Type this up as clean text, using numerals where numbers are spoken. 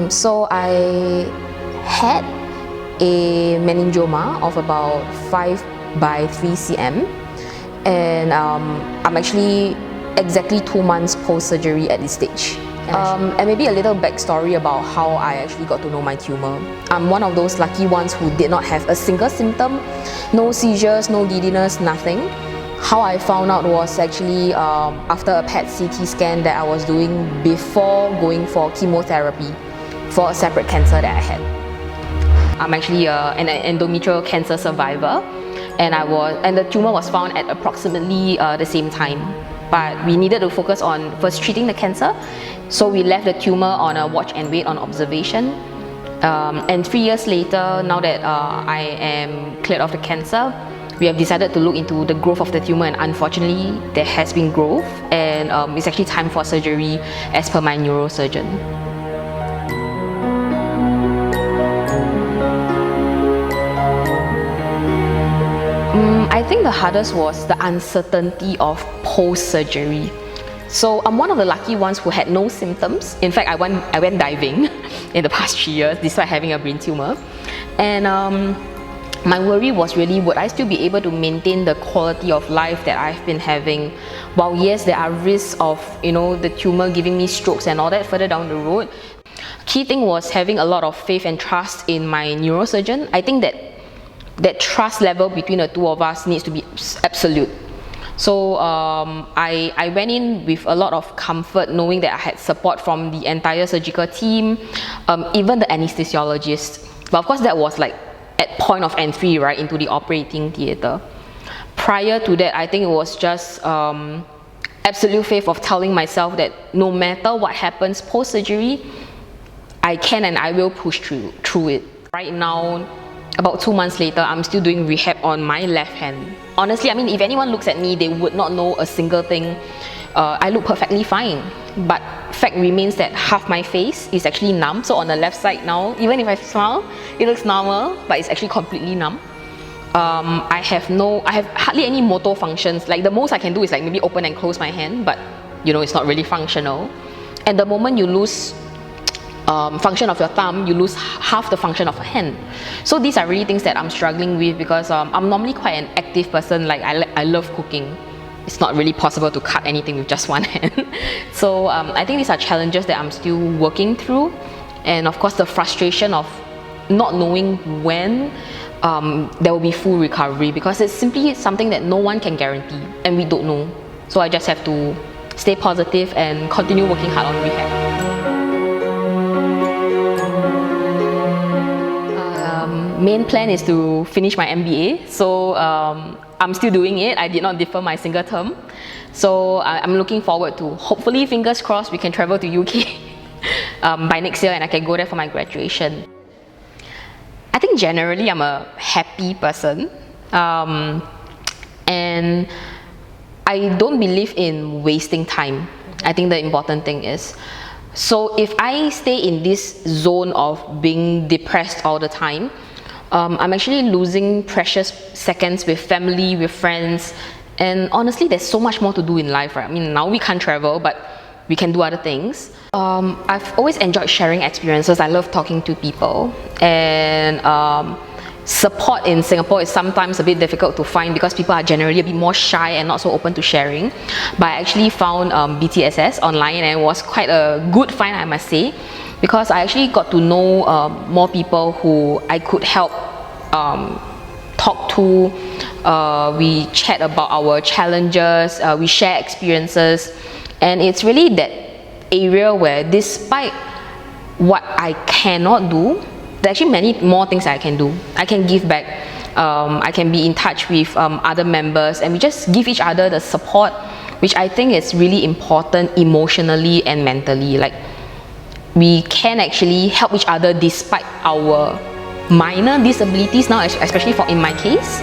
So I had a meningioma of about 5 by 3 cm, and I'm actually exactly 2 months post-surgery at this stage. And maybe a little backstory about how I actually got to know my tumour. I'm one of those lucky ones who did not have a single symptom, no seizures, no giddiness, nothing. How I found out was actually after a PET CT scan that I was doing before going for chemotherapy for a separate cancer that I had. I'm actually an endometrial cancer survivor, and the tumour was found at approximately the same time. But we needed to focus on first treating the cancer, so we left the tumour on a watch and wait on observation. And 3 years later, now that I am cleared of the cancer, we have decided to look into the growth of the tumour, and unfortunately there has been growth, and it's actually time for surgery as per my neurosurgeon. I think the hardest was the uncertainty of post-surgery. So I'm one of the lucky ones who had no symptoms. In fact, I went diving in the past 3 years despite having a brain tumour. And my worry was really, would I still be able to maintain the quality of life that I've been having? While yes, there are risks of the tumour giving me strokes and all that further down the road. Key thing was having a lot of faith and trust in my neurosurgeon. I think that trust level between the two of us needs to be absolute. So I went in with a lot of comfort, knowing that I had support from the entire surgical team, even the anesthesiologist. But of course that was like at point of entry, right, into the operating theatre. Prior to that, I think it was just absolute faith of telling myself that no matter what happens post-surgery, I can and I will push through it. Right now, about 2 months later, I'm still doing rehab on my left hand. Honestly, I mean, if anyone looks at me, they would not know a single thing. I look perfectly fine, but fact remains that half my face is actually numb. So on the left side now, even if I smile, it looks normal, but it's actually completely numb. I have hardly any motor functions. Like the most I can do is like maybe open and close my hand, but it's not really functional. And the moment you lose function of your thumb, you lose half the function of a hand. So these are really things that I'm struggling with, because I'm normally quite an active person. Like I love cooking. It's not really possible to cut anything with just one hand. So I think these are challenges that I'm still working through, and of course the frustration of not knowing when there will be full recovery, because it's simply something that no one can guarantee and we don't know. So I just have to stay positive and continue working hard on rehab. Main plan is to finish my MBA, so I'm still doing it. I did not defer my single term, so I'm looking forward to, hopefully, fingers crossed, we can travel to UK by next year and I can go there for my graduation. I think generally I'm a happy person, and I don't believe in wasting time. I think the important thing is, so if I stay in this zone of being depressed all the time, I'm actually losing precious seconds with family, with friends, and honestly there's so much more to do in life, right? I mean, now we can't travel, but we can do other things. I've always enjoyed sharing experiences. I love talking to people, and support in Singapore is sometimes a bit difficult to find because people are generally a bit more shy and not so open to sharing. But I actually found BTSS online, and it was quite a good find, I must say, because I actually got to know more people who I could help talk to. We chat about our challenges, we share experiences, and it's really that area where, despite what I cannot do, there are actually many more things I can do. I can give back. I can be in touch with other members, and we just give each other the support, which I think is really important emotionally and mentally. Like, we can actually help each other despite our minor disabilities now, especially in my case.